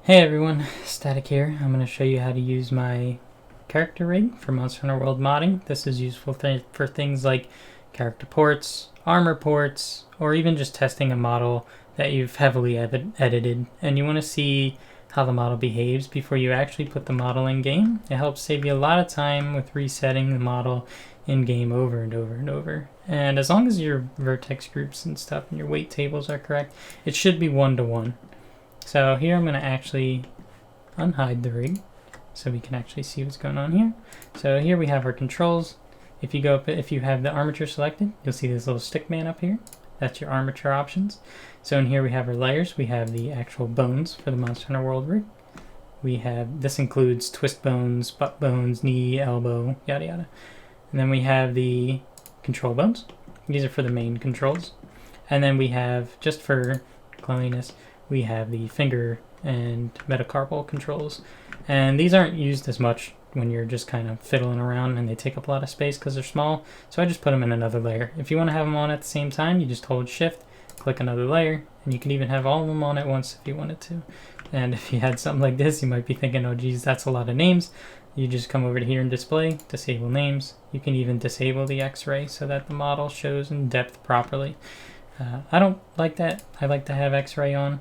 Hey everyone, Static here. I'm going to show you how to use my character rig for Monster Hunter World modding. This is useful for things like character ports, armor ports, or even just testing a model that you've heavily edited and you want to see how the model behaves before you actually put the model in game. It helps save you a lot of time with resetting the model in game over and over and over. And as long as your vertex groups and stuff and your weight tables are correct, it should be 1-to-1. So here I'm going to actually unhide the rig so we can actually see what's going on here. So here we have our controls. If you go up, if you have the armature selected, you'll see this little stick man up here. That's your armature options. So in here we have our layers. We have the actual bones for the Monster Hunter World rig. We have, this includes twist bones, butt bones, knee, elbow, yada yada. And then we have the control bones. These are for the main controls. And then we have, just for cleanliness, we have the finger and metacarpal controls. And these aren't used as much when you're just kind of fiddling around and they take up a lot of space because they're small. So I just put them in another layer. If you want to have them on at the same time, you just hold shift, click another layer, and you can even have all of them on at once if you wanted to. And if you had something like this, you might be thinking, oh geez, that's a lot of names. You just come over to here and display, disable names. You can even disable the X-ray so that the model shows in depth properly. I don't like that. I like to have X-ray on.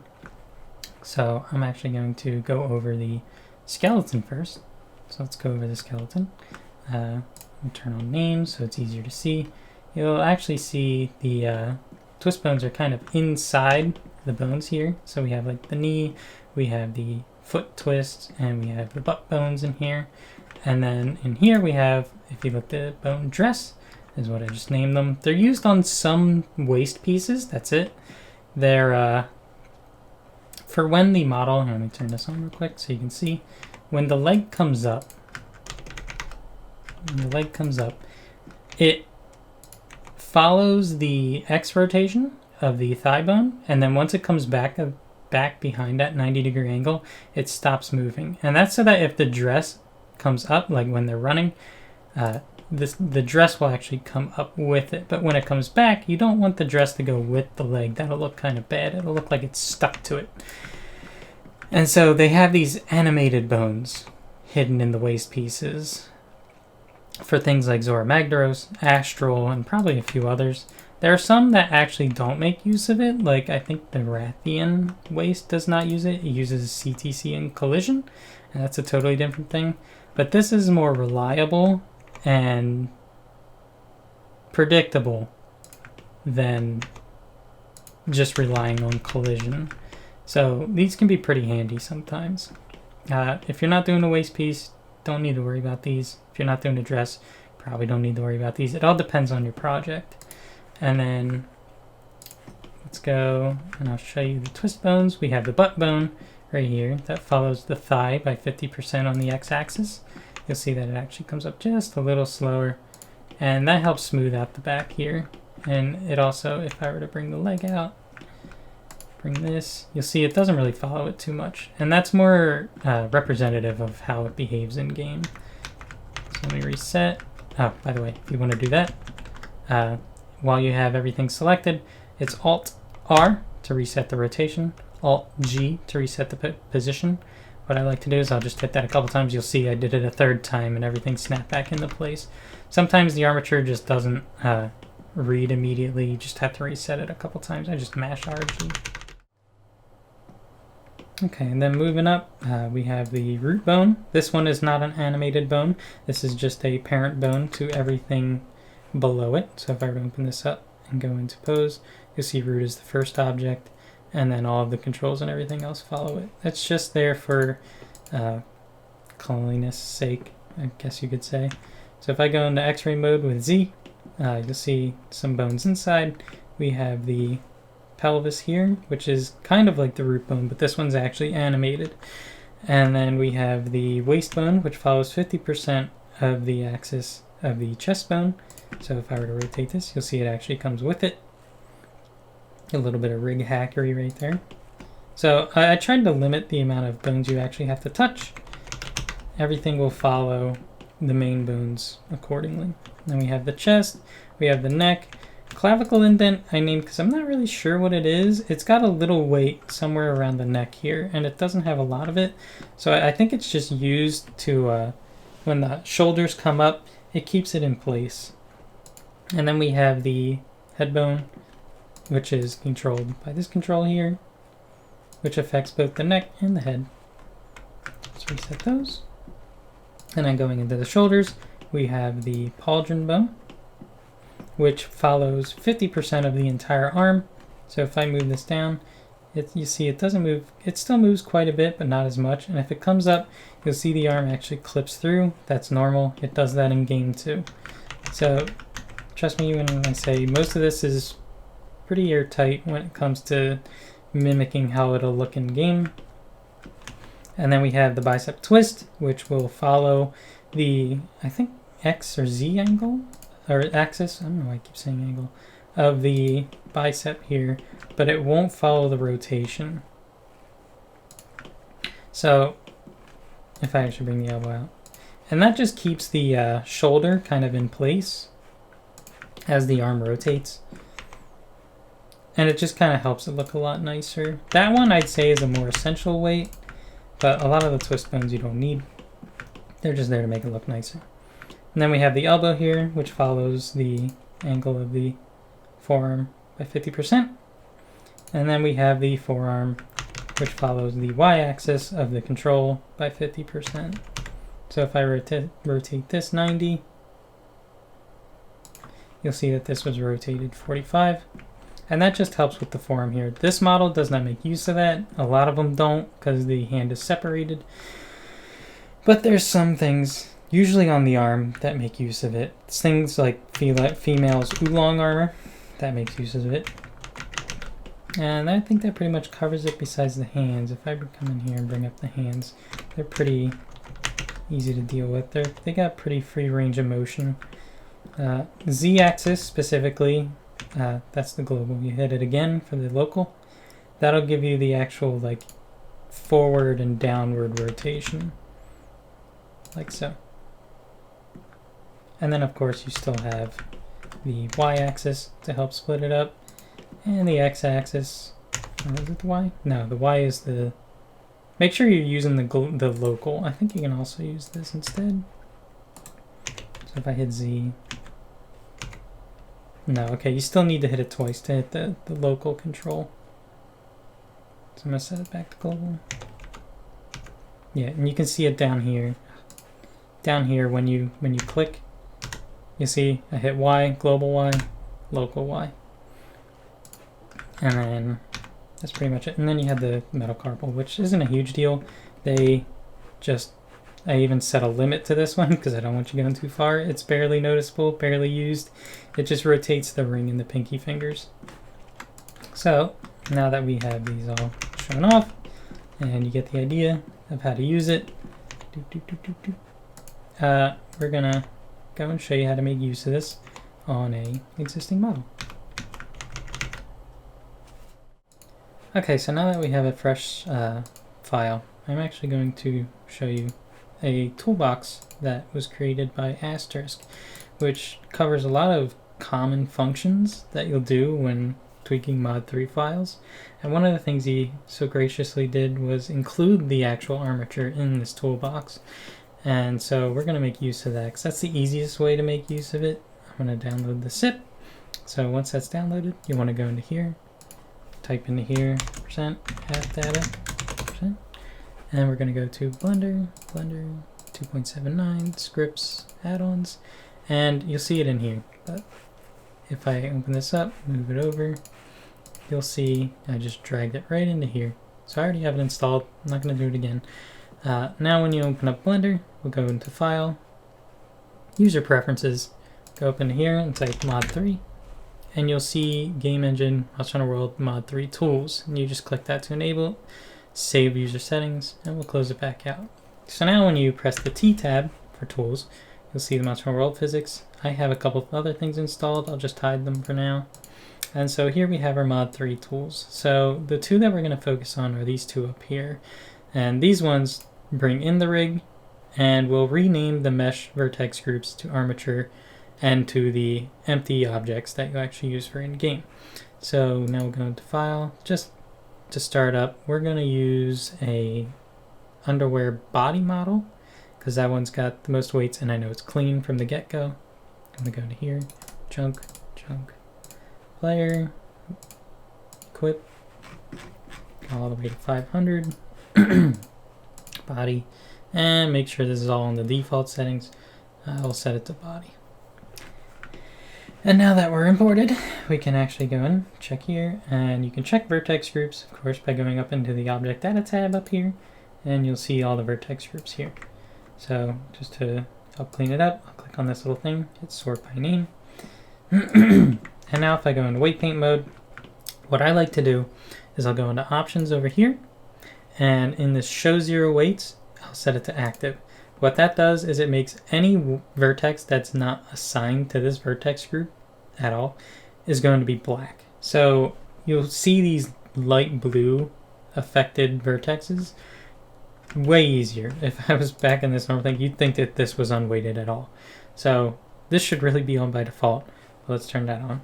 So I'm actually going to go over the skeleton first. So let's go over the skeleton. I'll turn on names so it's easier to see. You'll actually see the twist bones are kind of inside the bones here. So we have like the knee, we have the foot twist, and we have the butt bones in here. And then in here we have, if you look at bone dress, is what I just named them. They're used on some waist pieces, that's it. They're for when the model, let me turn this on real quick so you can see, when the leg comes up, it follows the X rotation of the thigh bone, and then once it comes back behind that 90-degree angle, it stops moving. And that's so that if the dress comes up, like when they're running, the dress will actually come up with it. But when it comes back, you don't want the dress to go with the leg. That'll look kind of bad. It'll look like it's stuck to it. And so they have these animated bones hidden in the waist pieces for things like Zora Magdaros, Astral, and probably a few others. There are some that actually don't make use of it, like I think the Rathian waist does not use it. It uses CTC and collision, and that's a totally different thing. But this is more reliable and predictable than just relying on collision. So these can be pretty handy sometimes. If you're not doing a waist piece, don't need to worry about these. If you're not doing a dress, probably don't need to worry about these. It all depends on your project. And then let's go and I'll show you the twist bones. We have the butt bone right here that follows the thigh by 50% on the x-axis. You'll see that it actually comes up just a little slower, and that helps smooth out the back here. And it also, if I were to bring the leg out, bring this, you'll see it doesn't really follow it too much, and that's more representative of how it behaves in game. So let me reset. Oh, by the way, if you want to do that, while you have everything selected, it's Alt-R to reset the rotation, Alt-G to reset the position. What I like to do is I'll just hit that a couple times. You'll see I did it a third time and everything snapped back into place. Sometimes the armature just doesn't read immediately. You just have to reset it a couple times. I just mash RG. Okay, and then moving up, we have the root bone. This one is not an animated bone. This is just a parent bone to everything below it. So if I were to open this up and go into pose, you'll see root is the first object, and then all of the controls and everything else follow it. It's just there for cleanliness sake, I guess you could say. So if I go into X-ray mode with Z, you'll see some bones inside. We have the pelvis here, which is kind of like the root bone, but this one's actually animated. And then we have the waist bone, which follows 50% of the axis of the chest bone. So if I were to rotate this, you'll see it actually comes with it. A little bit of rig hackery right there. So I tried to limit the amount of bones you actually have to touch. Everything will follow the main bones accordingly. Then we have the chest, we have the neck, Clavicle indent I named because I'm not really sure what it is. It's got a little weight somewhere around the neck here, and it doesn't have a lot of it. So I think it's just used to, when the shoulders come up, it keeps it in place. And then we have the head bone, which is controlled by this control here, which affects both the neck and the head. Let's reset those. And then going into the shoulders, we have the pauldron bone, which follows 50% of the entire arm. So if I move this down, you see it doesn't move. It still moves quite a bit, but not as much. And if it comes up, you'll see the arm actually clips through. That's normal. It does that in game too. So trust me when I say most of this is pretty airtight when it comes to mimicking how it'll look in game. And then we have the bicep twist, which will follow the, I think, X or Z angle, or axis, I don't know why I keep saying angle, of the bicep here, but it won't follow the rotation. So, if I actually bring the elbow out. And that just keeps the shoulder kind of in place as the arm rotates. And it just kind of helps it look a lot nicer. That one I'd say is a more essential weight, but a lot of the twist bones you don't need. They're just there to make it look nicer. And then we have the elbow here, which follows the angle of the forearm by 50%. And then we have the forearm, which follows the y-axis of the control by 50%. So if I rotate this 90, you'll see that this was rotated 45. And that just helps with the forearm here. This model does not make use of that. A lot of them don't because the hand is separated. But there's some things, usually on the arm, that make use of it. It's things like females' oolong armor, that makes use of it. And I think that pretty much covers it besides the hands. If I come in here and bring up the hands, they're pretty easy to deal with. They got pretty free range of motion. Z-axis specifically, that's the global. You hit it again for the local. That'll give you the actual like forward and downward rotation. Like so. And then of course you still have the y-axis to help split it up. And the x-axis. Is it the y? No, the y is the... Make sure you're using the local. I think you can also use this instead. So if I hit Z... No, okay, you still need to hit it twice to hit the local control. So I'm going to set it back to global. Yeah, and you can see it down here. Down here when you click, you see I hit Y, global Y, local Y. And then that's pretty much it. And then you have the metacarpal, which isn't a huge deal. I even set a limit to this one because I don't want you going too far. It's barely noticeable, barely used. It just rotates the ring and the pinky fingers. So now that we have these all shown off and you get the idea of how to use it, we're gonna go and show you how to make use of this on a existing model. Okay, so now that we have a fresh file, I'm actually going to show you a toolbox that was created by Asterisk, which covers a lot of common functions that you'll do when tweaking Mod 3 files. And one of the things he so graciously did was include the actual armature in this toolbox. And so we're going to make use of that because that's the easiest way to make use of it. I'm going to download the zip. So once that's downloaded, you want to go into here, type into here, %, data, %. And we're going to go to Blender 2.79, scripts, add-ons, and you'll see it in here. But if I open this up, move it over, you'll see I just dragged it right into here. So I already have it installed. I'm not going to do it again. Now when you open up Blender, we'll go into File, User Preferences, go up into here and type Mod 3, and you'll see Game Engine, Monster Hunter World Mod 3 Tools, and you just click that to enable it, save user settings, and we'll close it back out. So now when you press the T tab for Tools, you'll see the Monster Hunter World Physics. I have a couple of other things installed, I'll just hide them for now. And so here we have our Mod 3 tools. So the two that we're going to focus on are these two up here. And these ones bring in the rig, and we'll rename the mesh vertex groups to Armature and to the empty objects that you actually use for in-game. So now we'll go into File. Just to start up, we're going to use a underwear body model because that one's got the most weights and I know it's clean from the get-go. I'm going to go into here, chunk, player, equip, go all the way to 500, body, and make sure this is all in the default settings. I'll set it to body. And now that we're imported, we can actually go in, check here, and you can check vertex groups, of course, by going up into the Object Data tab up here, and you'll see all the vertex groups here. So just to help clean it up, I'll click on this little thing, hit sort by name. And now if I go into weight paint mode, what I like to do is I'll go into options over here, and in this show zero weights, I'll set it to active. What that does is it makes any vertex that's not assigned to this vertex group at all is going to be black. So you'll see these light blue affected vertexes way easier. If I was back in this normal thing, you'd think that this was unweighted at all. So this should really be on by default. Let's turn that on.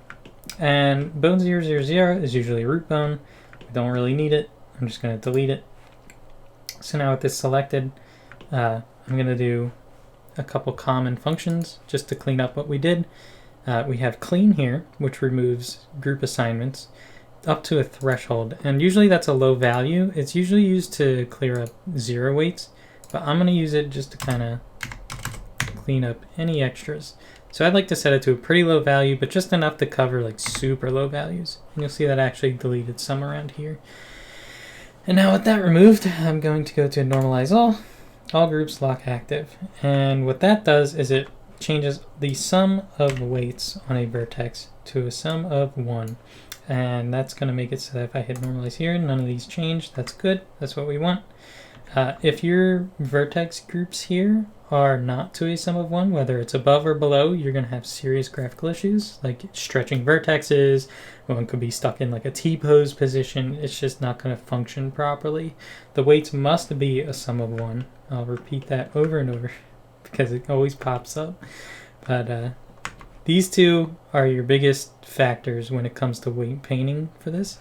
And bone 000 is usually a root bone. We don't really need it. I'm just going to delete it. So now with this selected, I'm going to do a couple common functions just to clean up what we did. We have clean here, which removes group assignments up to a threshold. And usually that's a low value. It's usually used to clear up zero weights, but I'm going to use it just to kind of clean up any extras. So I'd like to set it to a pretty low value, but just enough to cover like super low values. And you'll see that I actually deleted some around here. And now with that removed, I'm going to go to normalize all groups lock active. And what that does is it changes the sum of weights on a vertex to a sum of 1. And that's going to make it so that if I hit normalize here, none of these change. That's good. That's what we want. If your vertex groups here are not to a sum of 1, whether it's above or below, you're going to have serious graphical issues, like stretching vertexes. One could be stuck in like a T-pose position. It's just not going to function properly. The weights must be a sum of 1. I'll repeat that over and over because it always pops up. But these two are your biggest factors when it comes to weight painting for this,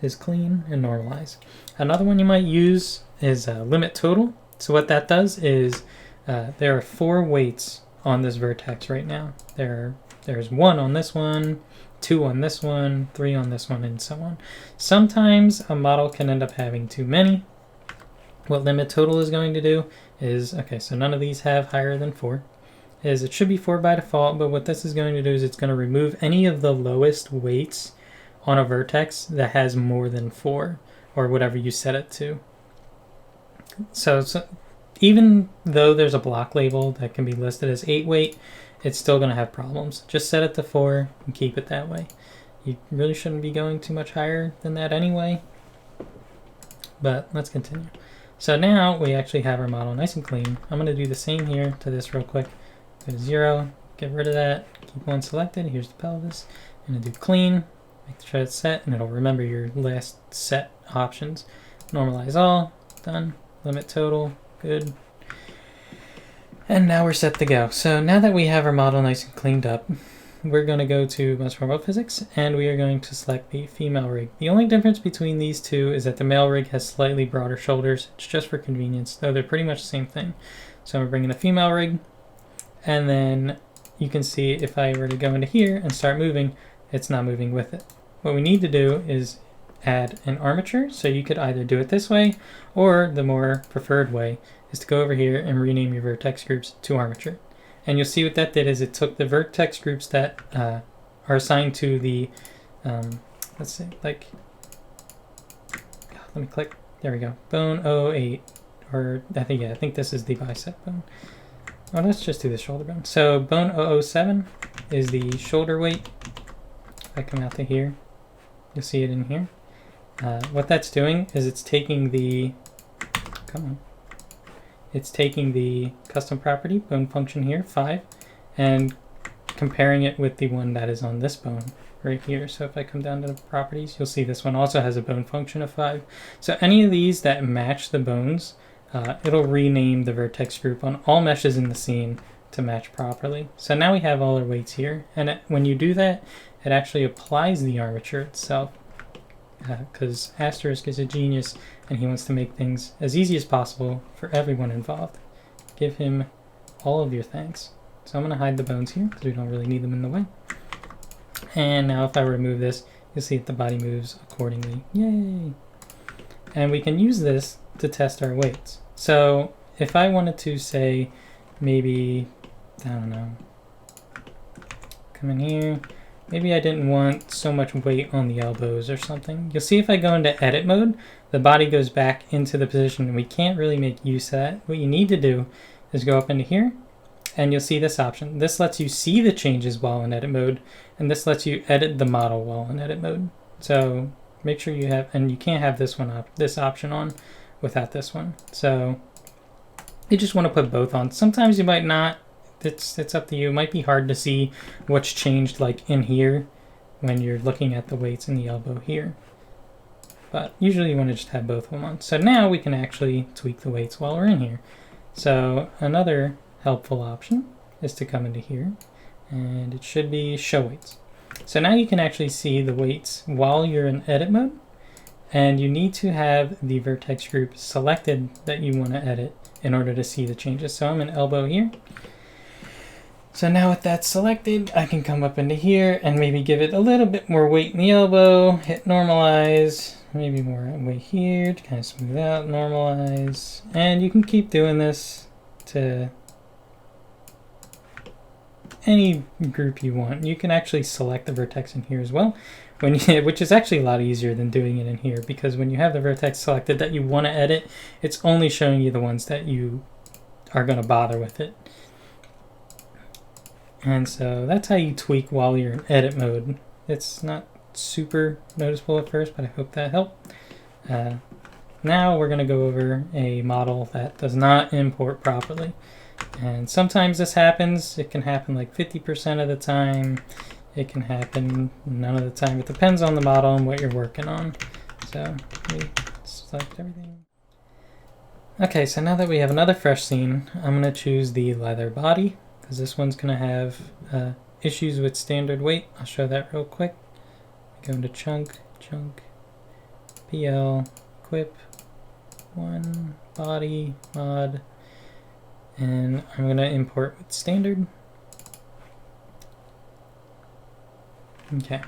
is clean and normalize. Another one you might use is limit total. So what that does is there are 4 weights on this vertex right now. There's 1 on this one, 2 on this one, 3 on this one, and so on. Sometimes a model can end up having too many. What limit total is going to do is, okay, so none of these have higher than 4. Is it should be 4 by default, but what this is going to do is it's going to remove any of the lowest weights on a vertex that has more than 4, or whatever you set it to. So even though there's a block label that can be listed as 8 weight, it's still going to have problems. Just set it to 4 and keep it that way. You really shouldn't be going too much higher than that anyway. But let's continue. So now we actually have our model nice and clean. I'm going to do the same here to this real quick. Go to 0, get rid of that, keep one selected. Here's the pelvis. I'm going to do clean, make sure it's set, and it'll remember your last set options. Normalize all, done. Limit total, good. And now we're set to go. So now that we have our model nice and cleaned up, we're going to go to Armature Overview Physics, and we are going to select the female rig. The only difference between these two is that the male rig has slightly broader shoulders. It's just for convenience, though they're pretty much the same thing. So I'm bringing the female rig, and then you can see if I were to go into here and start moving, it's not moving with it. What we need to do is add an armature, so you could either do it this way, or the more preferred way is to go over here and rename your vertex groups to armature. And you'll see what that did is it took the vertex groups that are assigned to the, let's see, like, let me click, there we go, bone 08, or I think this is the bicep bone. Oh, let's just do the shoulder bone. So bone 007 is the shoulder weight. If I come out to here, you'll see it in here. What that's doing is it's taking the, it's taking the custom property, bone function here, 5, and comparing it with the one that is on this bone right here. So if I come down to the properties, you'll see this one also has a bone function of 5. So any of these that match the bones, it'll rename the vertex group on all meshes in the scene to match properly. So now we have all our weights here, and when you do that, it actually applies the armature itself, because Asterisk is a genius and he wants to make things as easy as possible for everyone involved. Give him all of your thanks. So I'm going to hide the bones here because we don't really need them in the way. And now if I remove this, you'll see that the body moves accordingly. Yay! And we can use this to test our weights. So if I wanted to say, maybe, I don't know, come in here, maybe I didn't want so much weight on the elbows or something. You'll see if I go into edit mode, the body goes back into the position and we can't really make use of that. What you need to do is go up into here and you'll see this option. This lets you see the changes while in edit mode, and this lets you edit the model while in edit mode. So make sure you have, and you can't have this one this option on without this one. So you just want to put both on. Sometimes you might not. It's up to you. It might be hard to see what's changed like in here when you're looking at the weights in the elbow here. But usually you want to just have both of them on. So now we can actually tweak the weights while we're in here. So another helpful option is to come into here, and it should be show weights. So now you can actually see the weights while you're in edit mode, and you need to have the vertex group selected that you want to edit in order to see the changes. So I'm in elbow here. So now with that selected, I can come up into here and maybe give it a little bit more weight in the elbow, hit normalize, maybe more weight here to kind of smooth out, normalize, and you can keep doing this to any group you want. You can actually select the vertex in here as well, which is actually a lot easier than doing it in here, because when you have the vertex selected that you want to edit, it's only showing you the ones that you are going to bother with it. And so that's how you tweak while you're in edit mode. It's not super noticeable at first, but I hope that helped. Now we're going to go over a model that does not import properly. And sometimes this happens. It can happen like 50% of the time. It can happen none of the time. It depends on the model and what you're working on. So we select everything. Okay, so now that we have another fresh scene, I'm going to choose the leather body, because this one's going to have issues with standard weight. I'll show that real quick. Go into chunk, PL, equip, 1, body, mod, and I'm going to import with standard. Okay,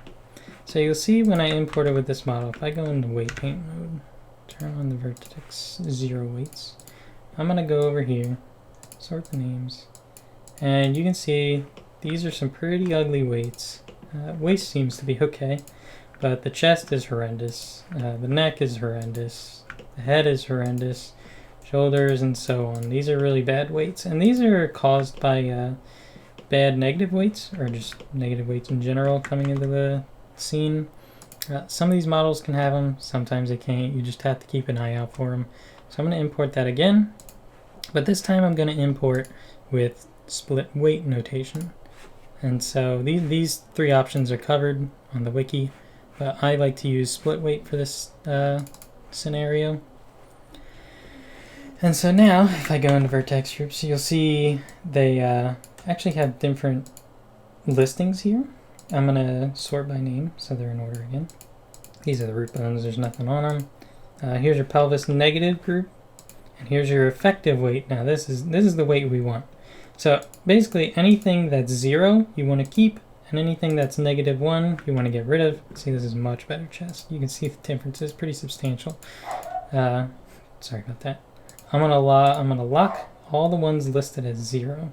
so you'll see when I import it with this model, if I go into weight paint mode, turn on the vertex 0 weights, I'm going to go over here, sort the names, and you can see these are some pretty ugly weights. Waist seems to be okay, but the chest is horrendous, the neck is horrendous, the head is horrendous, shoulders and so on. These are really bad weights, and these are caused by bad negative weights, or just negative weights in general coming into the scene. Some of these models can have them, sometimes they can't. You just have to keep an eye out for them. So I'm going to import that again, but this time I'm going to import with split weight notation. And so these 3 options are covered on the wiki, but I like to use split weight for this scenario. And so now if I go into vertex groups, you'll see they actually have different listings here. I'm going to sort by name so they're in order again. These are the root bones, there's nothing on them. Here's your pelvis negative group, and here's your effective weight. Now this is the weight we want. So basically anything that's 0 you want to keep, and anything that's -1 you want to get rid of. See, this is much better chest. You can see the difference is pretty substantial. Sorry about that. I'm gonna lock all the ones listed as 0.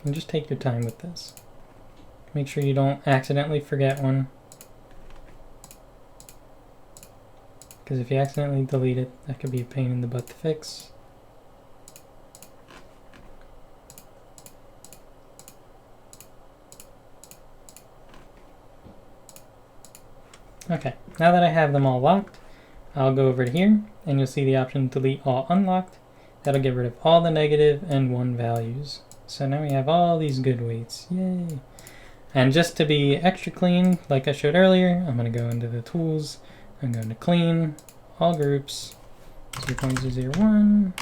And just take your time with this. Make sure you don't accidentally forget one, because if you accidentally delete it, that could be a pain in the butt to fix. Okay, now that I have them all locked, I'll go over to here and you'll see the option delete all unlocked. That'll get rid of all the negative and 1 values. So now we have all these good weights. Yay! And just to be extra clean, like I showed earlier, I'm going to go into the tools. I'm going to clean all groups 0.001,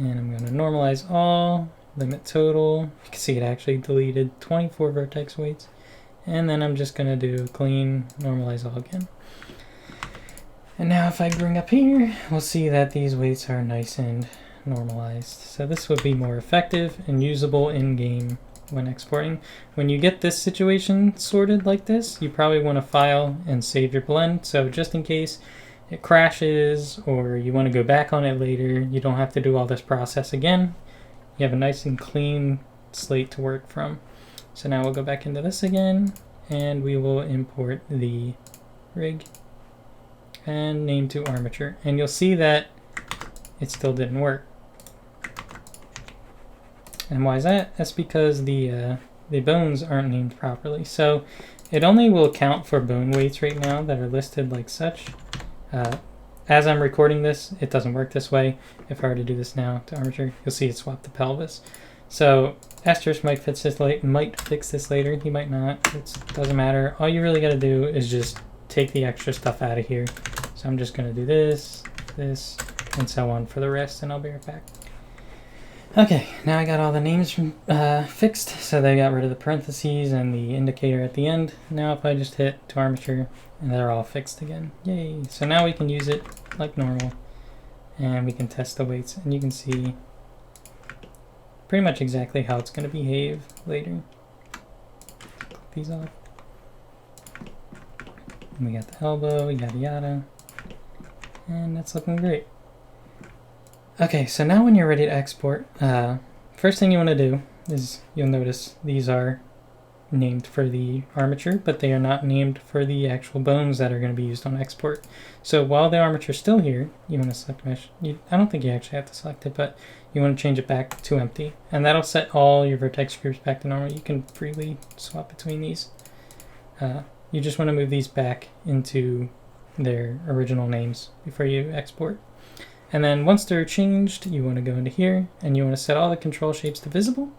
And I'm going to normalize all, limit total. You can see it actually deleted 24 vertex weights. And then I'm just going to do clean, normalize all again. And now if I bring up here, we'll see that these weights are nice and normalized. So this would be more effective and usable in-game when exporting. When you get this situation sorted like this, you probably want to file and save your blend. So just in case it crashes or you want to go back on it later, you don't have to do all this process again. You have a nice and clean slate to work from. So now we'll go back into this again and we will import the rig and name to Armature. And you'll see that it still didn't work. And why is that? That's because the bones aren't named properly. So it only will count for bone weights right now that are listed like such. As I'm recording this, it doesn't work this way. If I were to do this now to Armature, you'll see it swapped the pelvis. So Asterisk might fix this later. He might not. It doesn't matter. All you really got to do is just take the extra stuff out of here. So I'm just going to do this, this, and so on for the rest, and I'll be right back. Okay, now I got all the names fixed, so they got rid of the parentheses and the indicator at the end. Now if I just hit to Armature, and they're all fixed again. Yay! So now we can use it like normal, and we can test the weights, and you can see pretty much exactly how it's going to behave later. Click these off. And we got the elbow, yada yada, and that's looking great. Okay, so now when you're ready to export, first thing you want to do is you'll notice these are named for the armature, but they are not named for the actual bones that are going to be used on export. So while the armature is still here, you want to select mesh. I don't think you actually have to select it, but you want to change it back to empty. And that'll set all your vertex groups back to normal. You can freely swap between these. You just want to move these back into their original names before you export. And then once they're changed, you want to go into here and you want to set all the control shapes to visible.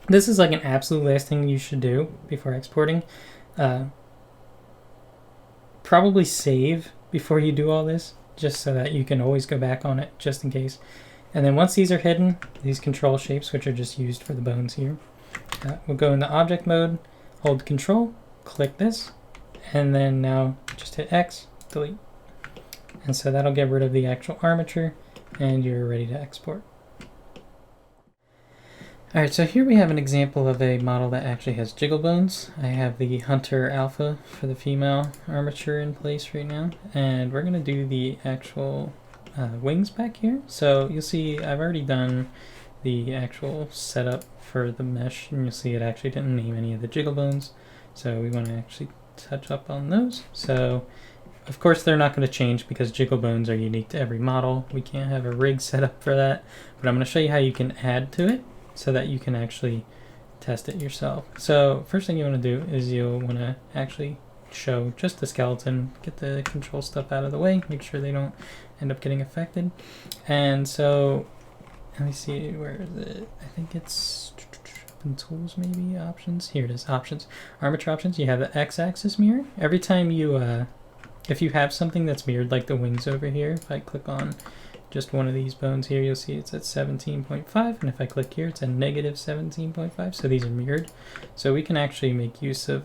This is like an absolute last thing you should do before exporting. Probably save before you do all this, just so that you can always go back on it just in case. And then once these are hidden, these control shapes, which are just used for the bones here, we'll go into object mode, hold control, click this, and then now just hit X, delete. And so that'll get rid of the actual armature, and you're ready to export. Alright, so here we have an example of a model that actually has jiggle bones. I have the Hunter Alpha for the female armature in place right now, and we're going to do the actual wings back here. So you'll see I've already done the actual setup for the mesh, and you'll see it actually didn't name any of the jiggle bones. So we want to actually touch up on those. So of course they're not going to change because jiggle bones are unique to every model. We can't have a rig set up for that, but I'm going to show you how you can add to it so that you can actually test it yourself. So first thing you want to do is you'll want to actually show just the skeleton, get the control stuff out of the way, make sure they don't end up getting affected. And so let me see, where is it? I think it's in tools, maybe options. Here it is, options, armature options. You have the x-axis mirror. Every time you if you have something that's mirrored like the wings over here, if I click on just one of these bones here, you'll see it's at 17.5, and if I click here it's at negative 17.5, so these are mirrored. So we can actually make use of,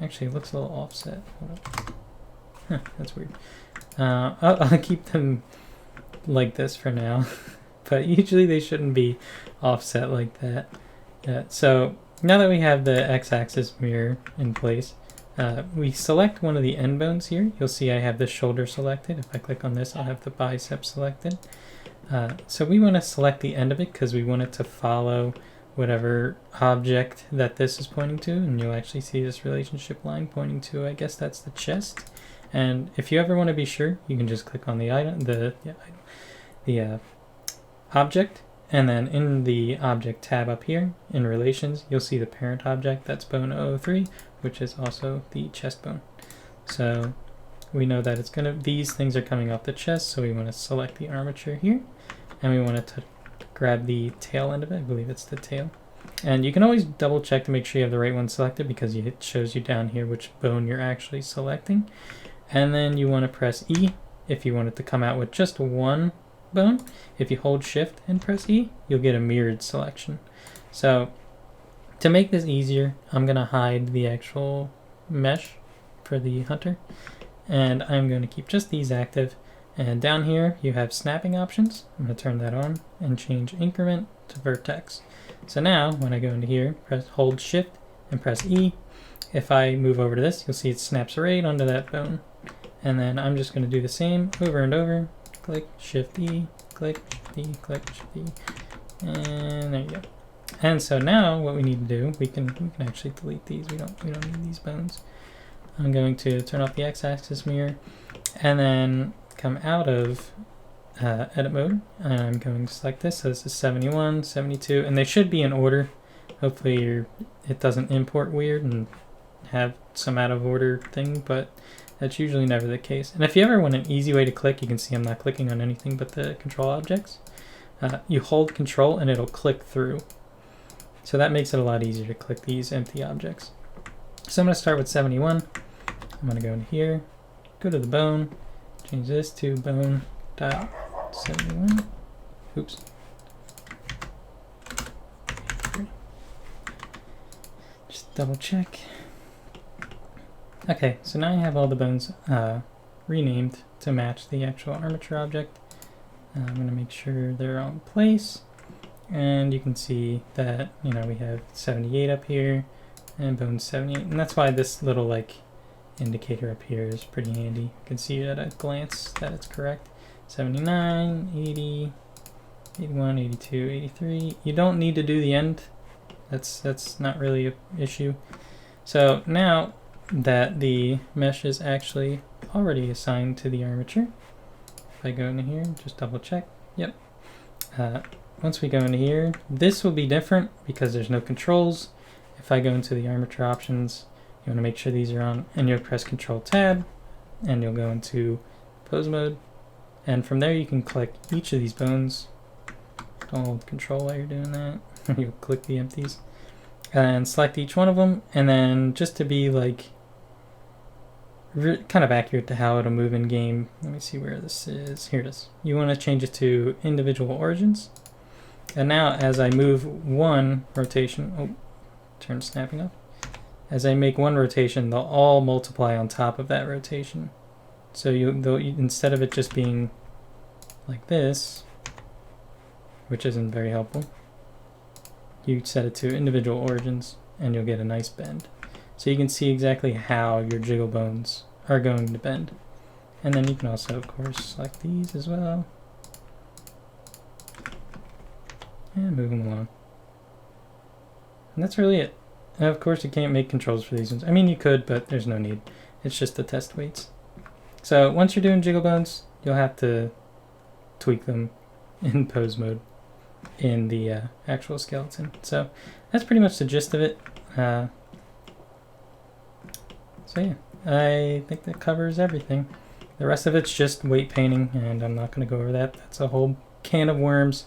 actually it looks a little offset. Hold up. Huh, that's weird. I'll keep them like this for now, but usually they shouldn't be offset like that. So now that we have the x-axis mirror in place, we select one of the end bones here. You'll see I have the shoulder selected. If I click on this, I'll have the bicep selected. So we want to select the end of it because we want it to follow whatever object that this is pointing to, and you'll actually see this relationship line pointing to, I guess that's the chest. And if you ever want to be sure, you can just click on the item, the object, and then in the object tab up here in relations, you'll see the parent object, that's bone 003, which is also the chest bone. So we know that it's gonna, these things are coming off the chest, so we want to select the armature here, and we want to grab the tail end of it. I believe it's the tail. And you can always double check to make sure you have the right one selected, because it shows you down here which bone you're actually selecting. And then you want to press E if you want it to come out with just one bone. If you hold shift and press E, you'll get a mirrored selection. So to make this easier, I'm going to hide the actual mesh for the hunter, and I'm going to keep just these active. And down here you have snapping options. I'm going to turn that on and change increment to vertex. So now when I go into here, hold shift and press E. If I move over to this, you'll see it snaps right onto that bone. And then I'm just going to do the same over and over. Click shift E, click shift E, click shift E, and there you go. And so now what we need to do, we can actually delete these. We don't need these bones. I'm going to turn off the x-axis mirror, and then come out of edit mode, and I'm going to select this. So this is 71, 72, and they should be in order. Hopefully it doesn't import weird and have some out of order thing, but that's usually never the case. And if you ever want an easy way to click, you can see I'm not clicking on anything but the control objects. You hold control and it'll click through. So that makes it a lot easier to click these empty objects. So I'm going to start with 71. I'm going to go in here, go to the bone, change this to bone dot 71. Oops. Just double check. Okay, so now I have all the bones renamed to match the actual armature object. I'm going to make sure they're on place. And you can see that, we have 78 up here and bone 78. And that's why this little like indicator up here is pretty handy. You can see at a glance that it's correct. 79, 80, 81, 82, 83. You don't need to do the end. That's not really an issue. So now that the mesh is actually already assigned to the armature, if I go into here, just double check. Yep. Once we go into here, this will be different because there's no controls. If I go into the armature options, you want to make sure these are on, and you'll press Control Tab, and you'll go into pose mode. And from there you can click each of these bones. Don't hold control while you're doing that. You'll click the empties. And select each one of them, and then just to be like kind of accurate to how it'll move in game, let me see where this is. Here it is. You want to change it to individual origins. And now as I move one rotation, turn snapping off. As I make one rotation, they'll all multiply on top of that rotation. So instead of it just being like this, which isn't very helpful, you set it to individual origins and you'll get a nice bend. So you can see exactly how your jiggle bones are going to bend. And then you can also, of course, select these as well. And move them along. And that's really it. And of course you can't make controls for these ones. I mean you could, but there's no need. It's just the test weights. So once you're doing jiggle bones, you'll have to tweak them in pose mode in the actual skeleton. So that's pretty much the gist of it. So yeah, I think that covers everything. The rest of it's just weight painting, and I'm not going to go over that. That's a whole can of worms.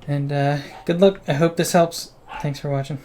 And good luck. I hope this helps. Thanks for watching.